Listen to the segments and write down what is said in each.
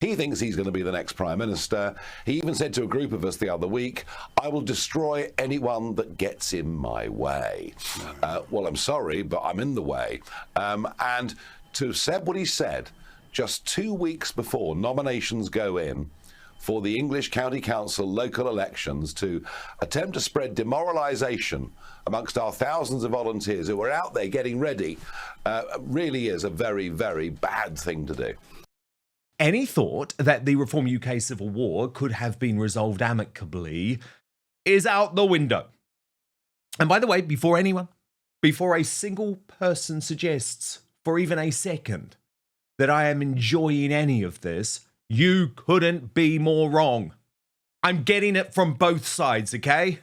He thinks he's going to be the next Prime Minister. He even said to a group of us the other week, I will destroy anyone that gets in my way. Well, I'm sorry, but I'm in the way. And to have said what he said just 2 weeks before nominations go in for the English County Council local elections, to attempt to spread demoralisation amongst our thousands of volunteers who are out there getting ready, really is a very, very bad thing to do. Any thought that the Reform UK civil war could have been resolved amicably is out the window. And by the way, before a single person suggests for even a second that I am enjoying any of this, you couldn't be more wrong. I'm getting it from both sides, okay?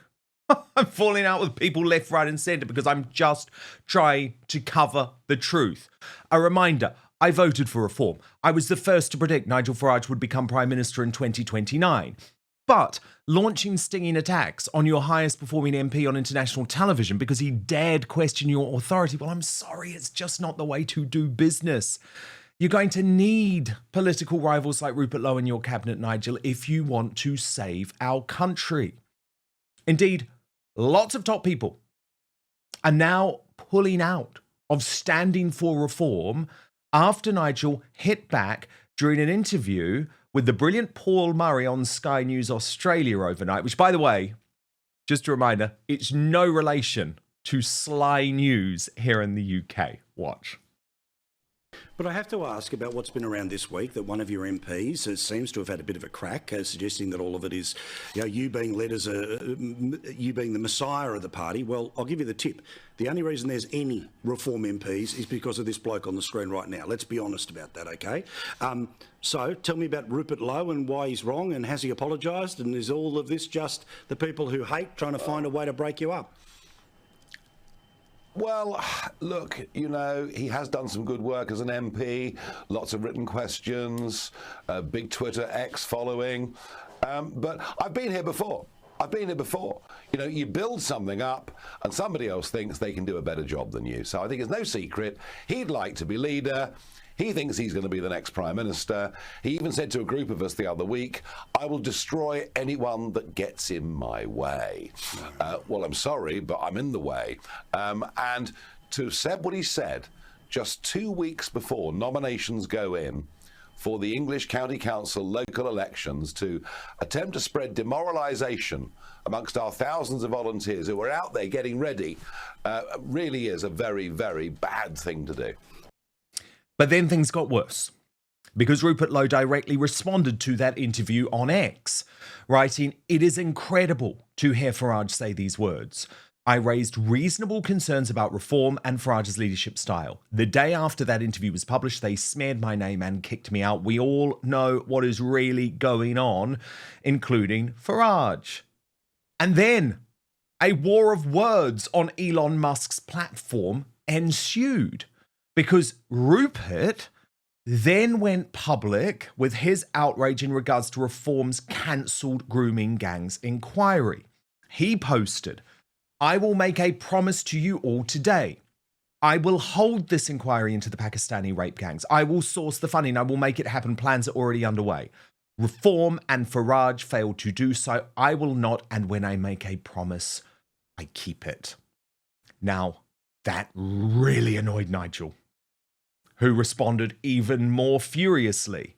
I'm falling out with people left, right and centre because I'm just trying to cover the truth. A reminder, I voted for reform. I was the first to predict Nigel Farage would become Prime Minister in 2029. But launching stinging attacks on your highest performing MP on international television because he dared question your authority, well, I'm sorry, it's just not the way to do business. You're going to need political rivals like Rupert Lowe in your cabinet, Nigel, if you want to save our country. Indeed, lots of top people are now pulling out of standing for reform after Nigel hit back during an interview with the brilliant Paul Murray on Sky News Australia overnight, which, by the way, just a reminder, it's no relation to Sly News here in the UK. Watch. But I have to ask about what's been around this week, that one of your MPs seems to have had a bit of a crack, suggesting that all of it is, you being led as you being the messiah of the party. Well, I'll give you the tip. The only reason there's any Reform MPs is because of this bloke on the screen right now. Let's be honest about that, okay? So tell me about Rupert Lowe and why he's wrong, and has he apologised? And is all of this just the people who hate trying to find a way to break you up? Well, look, he has done some good work as an MP, lots of written questions, a big Twitter X following. But I've been here before. You build something up and somebody else thinks they can do a better job than you. So I think it's no secret he'd like to be leader. He thinks he's going to be the next Prime Minister. He even said to a group of us the other week, I will destroy anyone that gets in my way. Well, I'm sorry, but I'm in the way. And to have said what he said just 2 weeks before nominations go in for the English County Council local elections, to attempt to spread demoralisation amongst our thousands of volunteers who are out there getting ready, really is a very, very bad thing to do. But then things got worse, because Rupert Lowe directly responded to that interview on X, writing, "It is incredible to hear Farage say these words. I raised reasonable concerns about reform and Farage's leadership style. The day after that interview was published, they smeared my name and kicked me out. We all know what is really going on, including Farage." And then a war of words on Elon Musk's platform ensued, because Rupert then went public with his outrage in regards to Reform's cancelled grooming gangs inquiry. He posted, "I will make a promise to you all today. I will hold this inquiry into the Pakistani rape gangs. I will source the funding. I will make it happen. Plans are already underway. Reform and Farage failed to do so. I will not, and when I make a promise, I keep it." Now, that really annoyed Nigel, who responded even more furiously.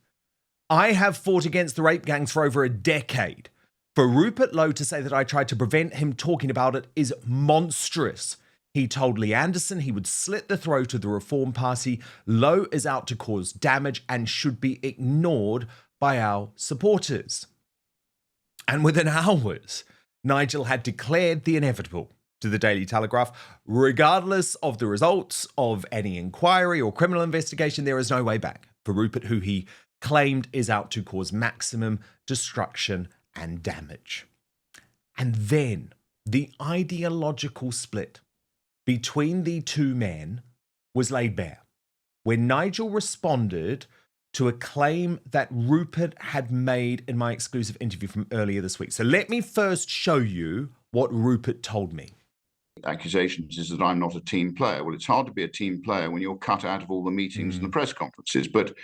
"I have fought against the rape gangs for over a decade. For Rupert Lowe to say that I tried to prevent him talking about it is monstrous. He told Lee Anderson he would slit the throat of the Reform Party. Lowe is out to cause damage and should be ignored by our supporters." And within hours, Nigel had declared the inevitable to the Daily Telegraph. Regardless of the results of any inquiry or criminal investigation, there is no way back for Rupert, who he claimed is out to cause maximum destruction and damage. And then the ideological split between the two men was laid bare when Nigel responded to a claim that Rupert had made in my exclusive interview from earlier this week. So let me first show you what Rupert told me. accusations is that I'm not a team player. Well, it's hard to be a team player when you're cut out of all the meetings and the press conferences. But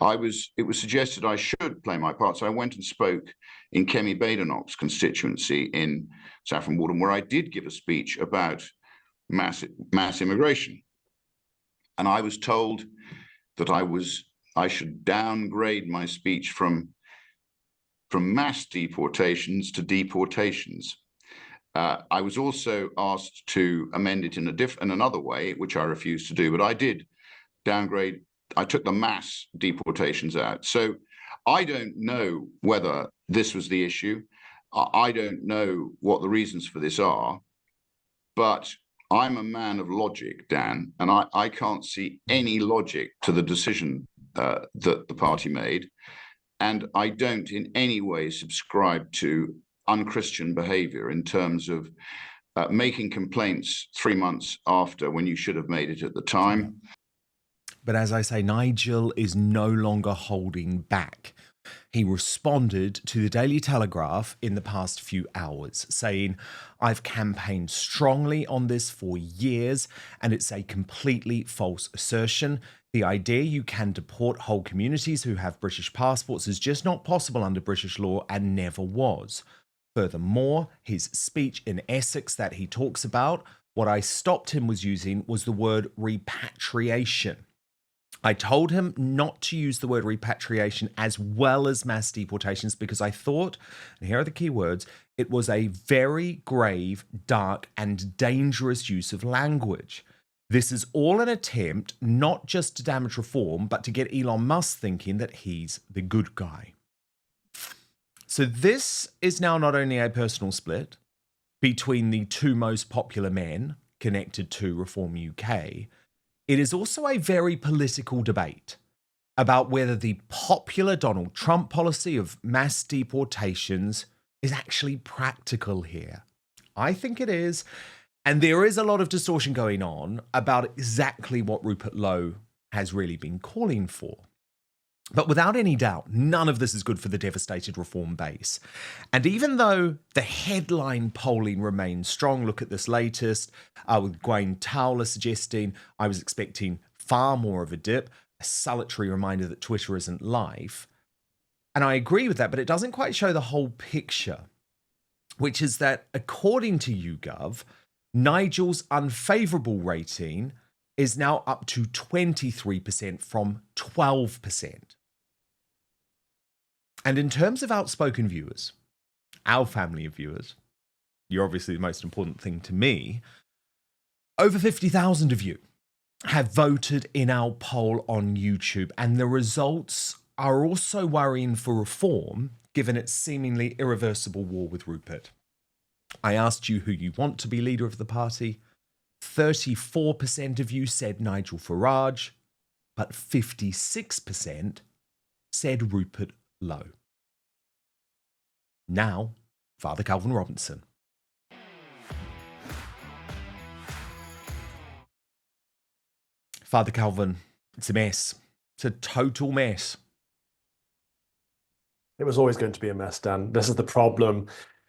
it was suggested I should play my part. So I went and spoke in Kemi Badenoch's constituency in Saffron Walden, where I did give a speech about mass immigration. And I was told that I should downgrade my speech from mass deportations to deportations. I was also asked to amend it in another way, which I refused to do, but I did downgrade. I took the mass deportations out. So I don't know whether this was the issue. I don't know what the reasons for this are, but I'm a man of logic, Dan, and I can't see any logic to the decision that the party made. And I don't in any way subscribe to unchristian behavior in terms of making complaints 3 months after when you should have made it at the time. But as I say, Nigel is no longer holding back. He responded to the Daily Telegraph in the past few hours, saying, "I've campaigned strongly on this for years, and it's a completely false assertion. The idea you can deport whole communities who have British passports is just not possible under British law and never was. Furthermore, his speech in Essex that he talks about, what I stopped him was using was the word repatriation. I told him not to use the word repatriation as well as mass deportations because I thought, and here are the key words, it was a very grave, dark, and dangerous use of language. This is all an attempt not just to damage reform, but to get Elon Musk thinking that he's the good guy." So this is now not only a personal split between the two most popular men connected to Reform UK, it is also a very political debate about whether the popular Donald Trump policy of mass deportations is actually practical here. I think it is, and there is a lot of distortion going on about exactly what Rupert Lowe has really been calling for. But without any doubt, none of this is good for the devastated reform base. And even though the headline polling remains strong, look at this latest, with Gwaine Towler suggesting I was expecting far more of a dip, a salutary reminder that Twitter isn't live. And I agree with that, but it doesn't quite show the whole picture, which is that according to YouGov, Nigel's unfavourable rating is now up to 23% from 12%. And in terms of Outspoken viewers, our family of viewers, you're obviously the most important thing to me, over 50,000 of you have voted in our poll on YouTube, and the results are also worrying for reform, given its seemingly irreversible war with Rupert. I asked you who you want to be leader of the party. 34% of you said Nigel Farage, but 56% said Rupert Lowe. Now, Father Calvin Robinson. Father Calvin, it's a mess. It's a total mess. It was always going to be a mess, Dan. This is the problem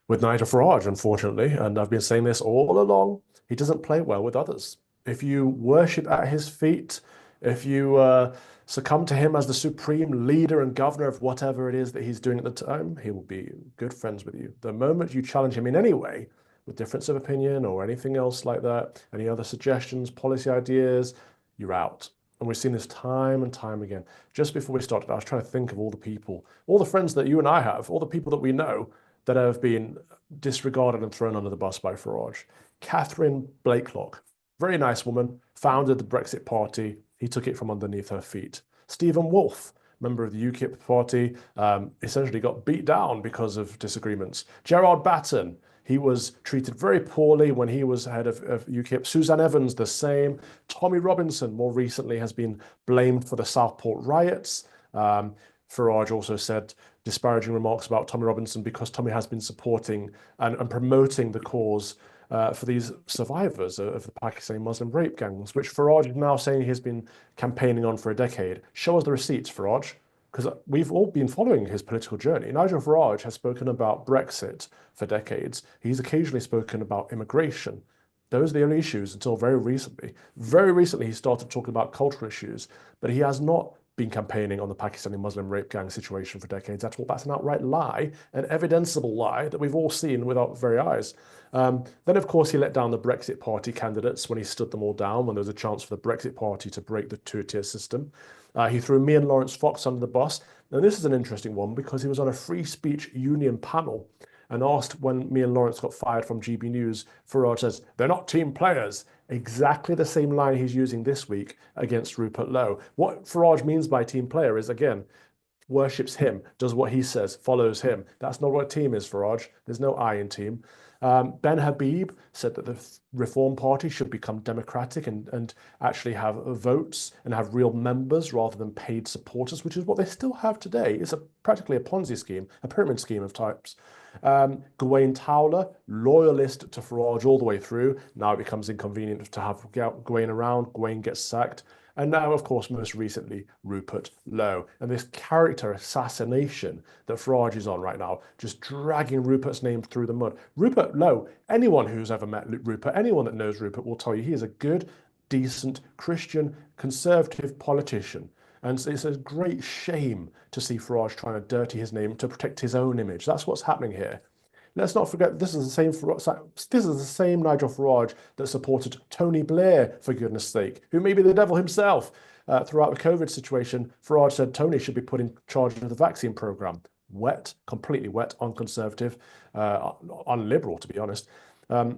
with Nigel Farage, unfortunately, and I've been saying this all along. He doesn't play well with others. If you worship at his feet, if you succumb to him as the supreme leader and governor of whatever it is that he's doing at the time, he will be good friends with you. The moment you challenge him in any way, with difference of opinion or anything else like that, any other suggestions, policy ideas, you're out. And we've seen this time and time again. Just before we started, I was trying to think of all the people, all the friends that you and I have, all the people that we know that have been disregarded and thrown under the bus by Farage. Catherine Blakelock, very nice woman, founded the Brexit Party. He took it from underneath her feet. Stephen Wolfe, member of the UKIP party, essentially got beat down because of disagreements. Gerard Batten, he was treated very poorly when he was head of UKIP. Susan Evans, the same. Tommy Robinson, more recently, has been blamed for the Southport riots. Farage also said disparaging remarks about Tommy Robinson because Tommy has been supporting and promoting the cause for these survivors of the Pakistani Muslim rape gangs, which Farage is now saying he's been campaigning on for a decade. Show us the receipts, Farage, because we've all been following his political journey. Nigel Farage has spoken about Brexit for decades. He's occasionally spoken about immigration. Those are the only issues until very recently. Very recently, he started talking about cultural issues, but he has not been campaigning on the Pakistani Muslim rape gang situation for decades at all. That's an outright lie, an evidenceable lie that we've all seen with our very eyes. Then, of course, he let down the Brexit Party candidates when he stood them all down, when there was a chance for the Brexit Party to break the two-tier system. He threw me and Lawrence Fox under the bus. And this is an interesting one because he was on a free speech union panel and asked when me and Lawrence got fired from GB News, Farage says, they're not team players. Exactly the same line he's using this week against Rupert Lowe. What Farage means by team player is, again, worships him, does what he says, follows him. That's not what a team is, Farage. There's no I in team. Ben Habib said that the Reform Party should become democratic and actually have votes and have real members rather than paid supporters, which is what they still have today. It's practically a Ponzi scheme, a pyramid scheme of types. Gawain Towler, loyalist to Farage all the way through. Now it becomes inconvenient to have Gawain around. Gawain gets sacked. And now, of course, most recently, Rupert Lowe. And this character assassination that Farage is on right now, just dragging Rupert's name through the mud. Rupert Lowe, anyone who's ever met Rupert, anyone that knows Rupert will tell you he is a good, decent, Christian, conservative politician. And it's a great shame to see Farage trying to dirty his name to protect his own image. That's what's happening here. Let's not forget, this is the same Nigel Farage that supported Tony Blair, for goodness sake, who may be the devil himself. Throughout the COVID situation, Farage said Tony should be put in charge of the vaccine program. Wet, completely wet, unconservative, unliberal, to be honest.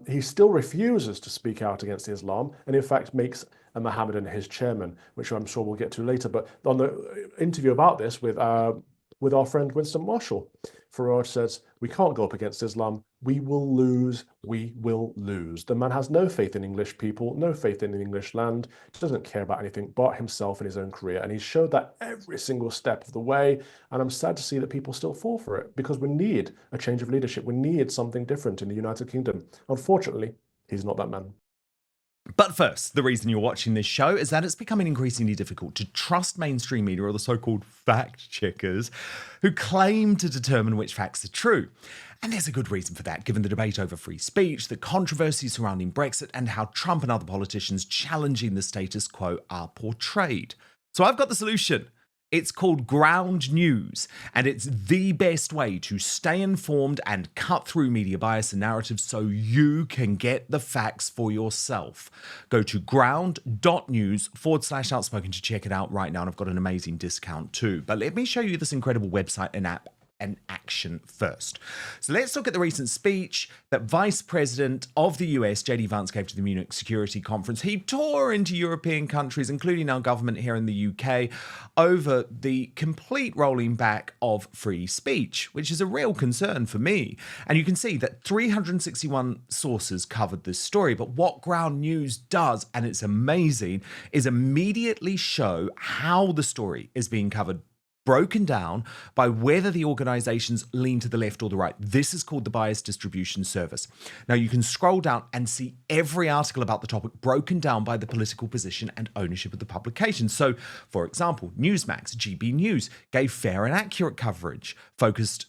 He still refuses to speak out against Islam and, in fact, makes a Mohammedan his chairman, which I'm sure we'll get to later. But on the interview about this with our friend Winston Marshall, Farage says, we can't go up against Islam. We will lose. We will lose. The man has no faith in English people, no faith in the English land, doesn't care about anything but himself and his own career. And he showed that every single step of the way. And I'm sad to see that people still fall for it because we need a change of leadership. We need something different in the United Kingdom. Unfortunately, he's not that man. But first, the reason you're watching this show is that it's becoming increasingly difficult to trust mainstream media or the so-called fact checkers who claim to determine which facts are true. And there's a good reason for that, given the debate over free speech, the controversy surrounding Brexit, and how Trump and other politicians challenging the status quo are portrayed. So I've got the solution. It's called Ground News, and it's the best way to stay informed and cut through media bias and narratives so you can get the facts for yourself. Go to ground.news/outspoken to check it out right now, and I've got an amazing discount too. But let me show you this incredible website and app and action first. So let's look at the recent speech that Vice President of the US, JD Vance, gave to the Munich Security Conference. He tore into European countries, including our government here in the UK, over the complete rolling back of free speech, which is a real concern for me. And you can see that 361 sources covered this story. But what Ground News does, and it's amazing, is immediately show how the story is being covered, broken down by whether the organizations lean to the left or the right. This is called the bias distribution service. Now you can scroll down and see every article about the topic broken down by the political position and ownership of the publication. So, for example, Newsmax, GB News gave fair and accurate coverage, focused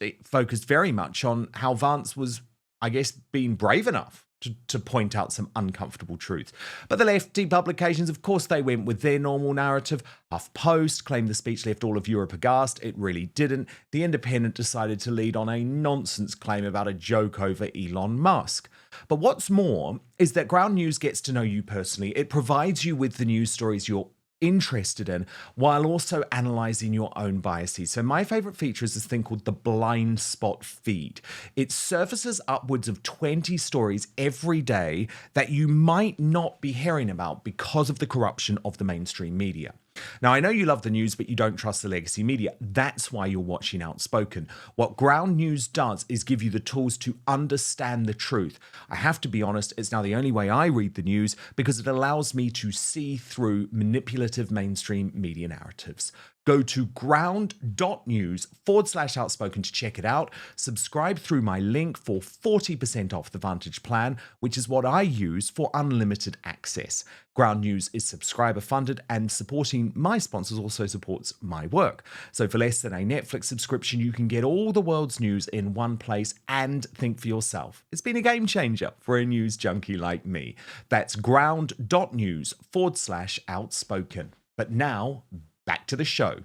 very much on how Vance was, I guess, being brave enough to point out some uncomfortable truth. But the lefty publications, of course, they went with their normal narrative. HuffPost claimed the speech left all of Europe aghast. It really didn't. The Independent decided to lead on a nonsense claim about a joke over Elon Musk. But what's more is that Ground News gets to know you personally. It provides you with the news stories you're interested in, while also analysing your own biases. So my favourite feature is this thing called the blind spot feed. It surfaces upwards of 20 stories every day that you might not be hearing about because of the corruption of the mainstream media. Now, I know you love the news, but you don't trust the legacy media. That's why you're watching Outspoken. What Ground News does is give you the tools to understand the truth. I have to be honest, it's now the only way I read the news because it allows me to see through manipulative mainstream media narratives. Go to ground.news/outspoken to check it out. Subscribe through my link for 40% off the Vantage plan, which is what I use for unlimited access. Ground News is subscriber funded, and supporting my sponsors also supports my work. So for less than a Netflix subscription, you can get all the world's news in one place and think for yourself. It's been a game changer for a news junkie like me. That's ground.news/outspoken. But now, back to the show.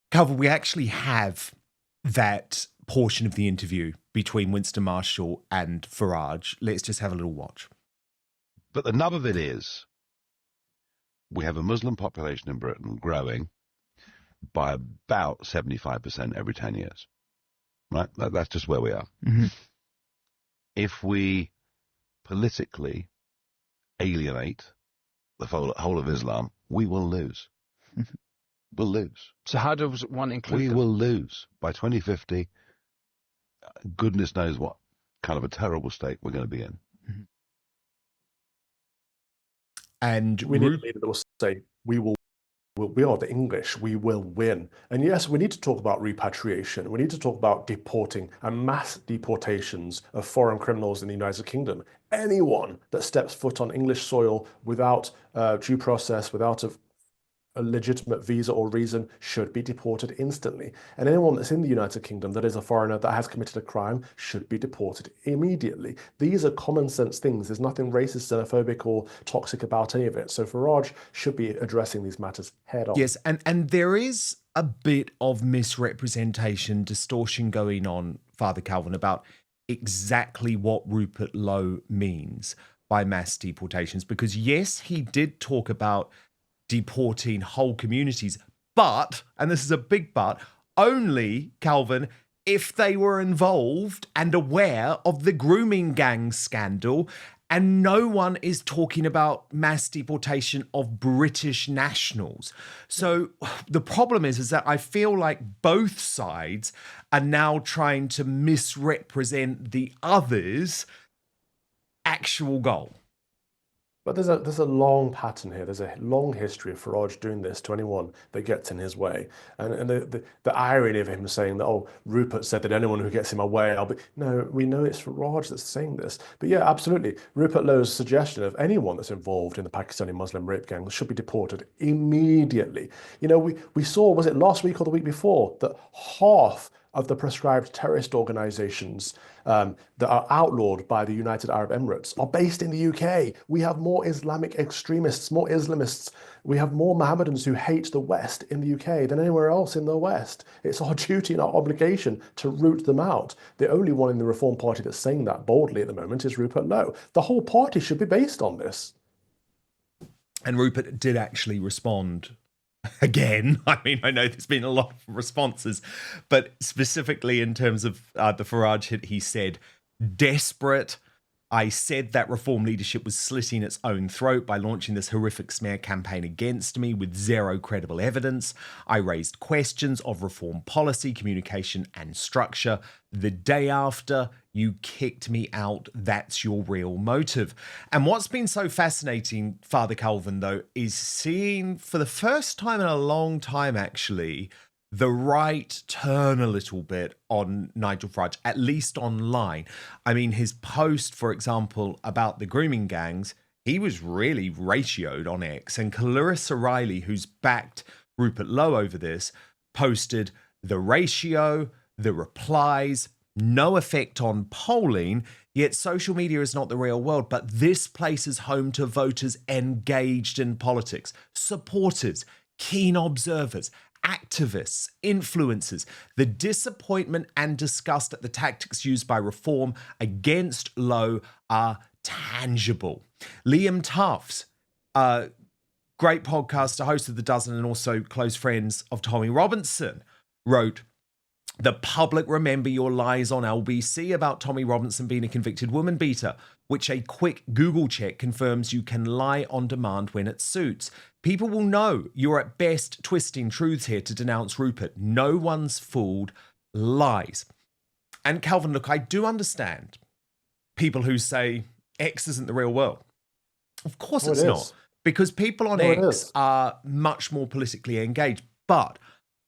Calvin, we actually have that portion of the interview between Winston Marshall and Farage. Let's just have a little watch. But the nub of it is, we have a Muslim population in Britain growing by about 75% every 10 years. Right? That's just where we are. Mm-hmm. If we politically alienate the whole of Islam, we will lose. We'll lose. So how does one include We them? will lose. By 2050, goodness knows what kind of a terrible state we're going to be in. And We need a leader that will say, we are the English, we will win. And yes, we need to talk about repatriation. We need to talk about deporting and mass deportations of foreign criminals in the United Kingdom. Anyone that steps foot on English soil without due process, without a legitimate visa or reason, should be deported instantly. And anyone that's in the United Kingdom that is a foreigner that has committed a crime should be deported immediately. These are common sense things. There's nothing racist, xenophobic, or toxic about any of it. So Farage should be addressing these matters head on. yes, and there is a bit of misrepresentation, distortion going on, Father Calvin, about exactly what Rupert Lowe means by mass deportations. Because yes, he did talk about deporting whole communities, but, and this is a big but, only, Calvin, if they were involved and aware of the grooming gang scandal. And no one is talking about mass deportation of British nationals. So the problem is that I feel like both sides are now trying to misrepresent the other's actual goal. But there's a long pattern here. There's a long history of Farage doing this to anyone that gets in his way. And the irony of him saying that, oh, Rupert said that anyone who gets in my way, I'll be... No, we know it's Farage that's saying this. But yeah, absolutely. Rupert Lowe's suggestion of anyone that's involved in the Pakistani Muslim rape gang should be deported immediately. You know, we saw, was it last week or the week before, that half of the proscribed terrorist organizations that are outlawed by the United Arab Emirates are based in the UK. We have more Islamic extremists, more Islamists. We have more Mohammedans who hate the West in the UK than anywhere else in the West. It's our duty and our obligation to root them out. The only one in the Reform Party that's saying that boldly at the moment is Rupert Lowe. The whole party should be based on this. And Rupert did actually respond again. I mean, I know there's been a lot of responses, but specifically in terms of the Farage hit, he said, desperate. I said that Reform leadership was slitting its own throat by launching this horrific smear campaign against me with zero credible evidence. I raised questions of Reform policy, communication, and structure. The day after, you kicked me out. That's your real motive. And what's been so fascinating, Father Calvin, though, is seeing for the first time in a long time, actually, the right turn a little bit on Nigel Farage, at least online. I mean, his post, for example, about the grooming gangs, he was really ratioed on X. And Clarissa Riley, who's backed Rupert Lowe over this, posted the ratio, the replies, no effect on polling, yet social media is not the real world, but this place is home to voters engaged in politics, supporters, keen observers, activists, influencers. The disappointment and disgust at the tactics used by Reform against Lowe are tangible. Liam Tufts, great podcaster, host of The Dozen and also close friends of Tommy Robinson, wrote, the public remember your lies on LBC about Tommy Robinson being a convicted woman beater, which a quick Google check confirms you can lie on demand when it suits. People will know you're at best twisting truths here to denounce Rupert. No one's fooled. Lies. And Calvin, look, I do understand people who say X isn't the real world. Of course it's not. Because people on X are much more politically engaged. But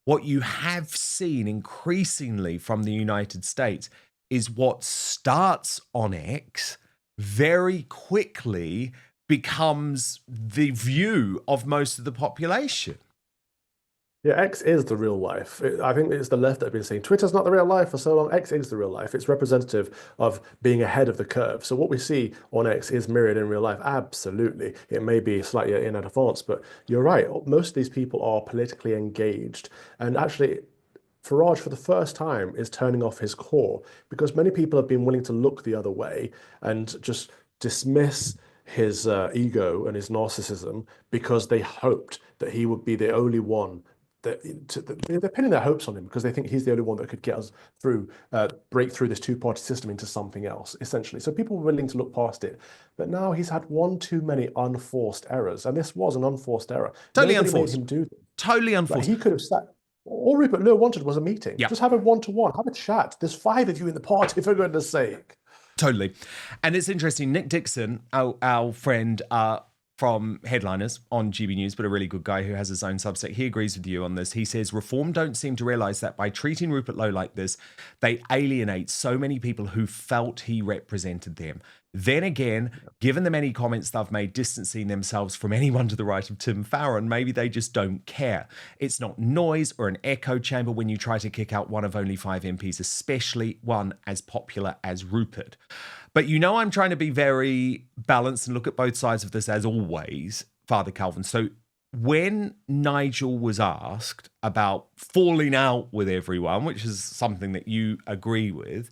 what you have seen increasingly from the United States is what starts on X very quickly becomes the view of most of the population. Yeah, X is the real life. I think it's the left that have been saying Twitter's not the real life for so long. X is the real life. It's representative of being ahead of the curve. So what we see on X is mirrored in real life. Absolutely. It may be slightly in advance, but you're right. Most of these people are politically engaged. And actually, Farage, for the first time, is turning off his core because many people have been willing to look the other way and just dismiss his ego and his narcissism because they hoped that he would be the only one. They're pinning their hopes on him because they think he's the only one that could get us through, break through this two-party system into something else, essentially. So people were willing to look past it. But now he's had one too many unforced errors. And this was an unforced error. Totally Nobody unforced. made him do this. Totally unforced. Like he could have sat. All Rupert Lowe wanted was a meeting. Yeah. Just have a one-to-one, have a chat. There's 5 of you in the party, for goodness sake. Totally. And it's interesting. Nick Dixon, our friend from Headliners on GB News, but a really good guy who has his own Substack, he agrees with you on this. He says, Reform don't seem to realise that by treating Rupert Lowe like this, they alienate so many people who felt he represented them. Then again, given the many comments they've made distancing themselves from anyone to the right of Tim Farron, maybe they just don't care. It's not noise or an echo chamber when you try to kick out one of only 5 MPs, especially one as popular as Rupert. But you know I'm trying to be very balanced and look at both sides of this as always, Father Calvin. So when Nigel was asked about falling out with everyone, which is something that you agree with,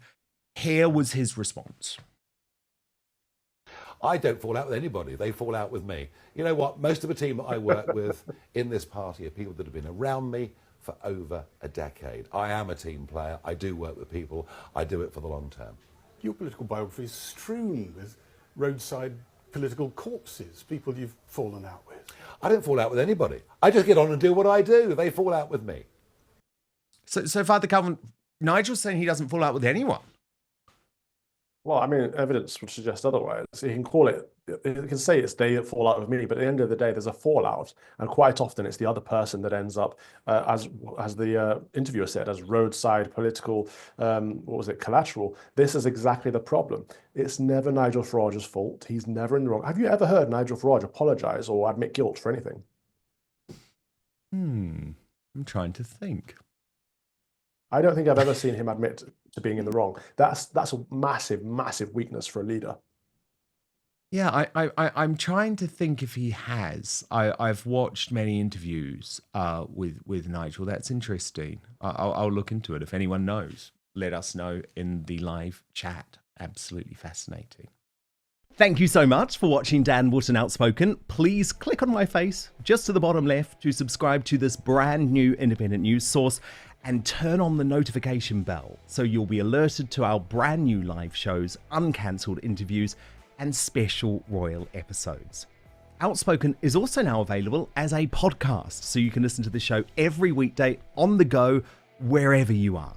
here was his response. I don't fall out with anybody. They fall out with me. You know what? Most of the team that I work with in this party are people that have been around me for over a decade. I am a team player. I do work with people. I do it for the long term. Your political biography is strewn with roadside political corpses, people you've fallen out with. I don't fall out with anybody. I just get on and do what I do. They fall out with me. So Father Calvin, Nigel's saying he doesn't fall out with anyone. Well, I mean, evidence would suggest otherwise. You can call it, you can say it's they that fall out with me, but at the end of the day, there's a fallout. And quite often it's the other person that ends up, as the interviewer said, as roadside political, collateral. This is exactly the problem. It's never Nigel Farage's fault. He's never in the wrong. Have you ever heard Nigel Farage apologize or admit guilt for anything? I'm trying to think. I don't think I've ever seen him admit to being in the wrong. That's a massive, massive weakness for a leader. Yeah, I'm trying to think if he has. I've watched many interviews with Nigel. That's interesting. I'll look into it. If anyone knows, let us know in the live chat. Absolutely fascinating. Thank you so much for watching Dan Wootton Outspoken. Please click on my face just to the bottom left to subscribe to this brand new independent news source and turn on the notification bell so you'll be alerted to our brand new live shows, uncancelled interviews, and special royal episodes. Outspoken is also now available as a podcast, so you can listen to the show every weekday on the go, wherever you are.